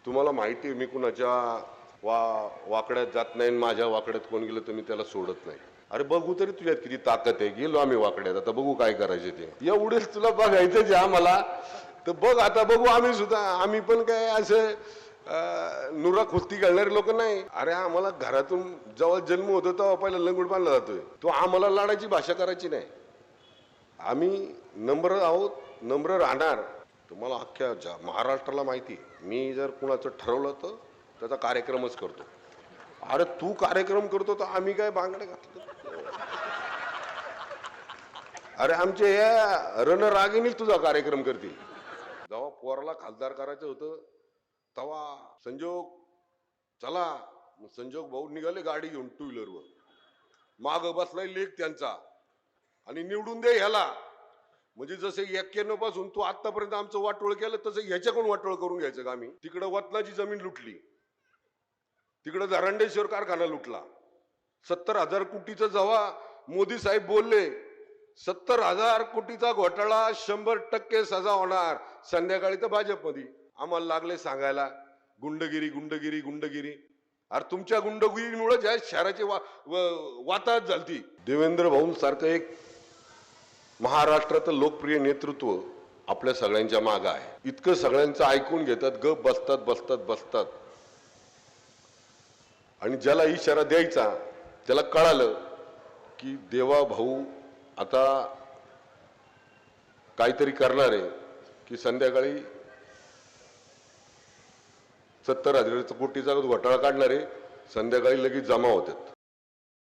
तुम्हाला माहिती आहे मी कुणाच्या वाकड्यात जात नाही, माझ्या वाकड्यात कोण गेलं तर मी त्याला सोडत नाही. अरे बघू तरी तुझ्यात किती ताकद आहे. गेलो आम्ही वाकड्यात, आता बघू काय करायचे ते. एवढेच तुला बघायचंच आहे आम्हाला, तर बघ आता बघू. आम्ही सुद्धा, आम्ही पण काय असं नुरा कुस्ती घालणारे लोक नाही. अरे आम्हाला घरातून जेव्हा जन्म होतो तेव्हा पहिला लंगूट बांधला जातोय. तो आम्हाला लढायची भाषा करायची नाही. आम्ही नम्र आहोत, नम्र राहणार. तुम्हाला अख्ख्या महाराष्ट्राला माहिती, मी जर कुणाचं ठरवलं तर त्याचा कार्यक्रमच करतो. अरे तू कार्यक्रम करतो तर आम्ही काय बांगडे घातलं? अरे आमचे या रणरागिणीच तुझा कार्यक्रम करतील. जेव्हा पोराला खासदार करायचं होतं तेव्हा संजोग चला, संजोग भाऊ निघाले गाडी घेऊन टू व्हीलरवर, माग बसलाय लेख त्यांचा, आणि निवडून दे ह्याला. म्हणजे जसे 91 पासून तू आतापर्यंत आमचं वाटोळ केलं तसं ह्याच्याकडून वाटोळ करून घ्यायचं का आम्ही? तिकडं वतनाची जमीन लुटली, तिकडं धरंडेश्वर कारखाना लुटला. 70,000 कोटीचं जेव्हा मोदी साहेब बोलले 70,000 कोटीचा घोटाळा 100% सजा होणार, संध्याकाळी तर भाजपमध्ये आम्हाला लागले सांगायला गुंडगिरी गुंडगिरी गुंडगिरी. अरे तुमच्या गुंडगिरीमुळे ज्या शहराची वाताहत झालती. देवेंद्र भाऊ सारखं एक महाराष्ट्राचं लोकप्रिय नेतृत्व आपल्या सगळ्यांच्या मागे आहे. इतकं सगळ्यांचं ऐकून घेतात, गप बसतात बसतात बसतात. आणि ज्याला इशारा द्यायचा त्याला कळालं की देवा भाऊ आता काहीतरी करणार आहे, की संध्याकाळी 70,000 कोटीचा घोटाळा काढणारे संध्याकाळी लगेच जमा होतात.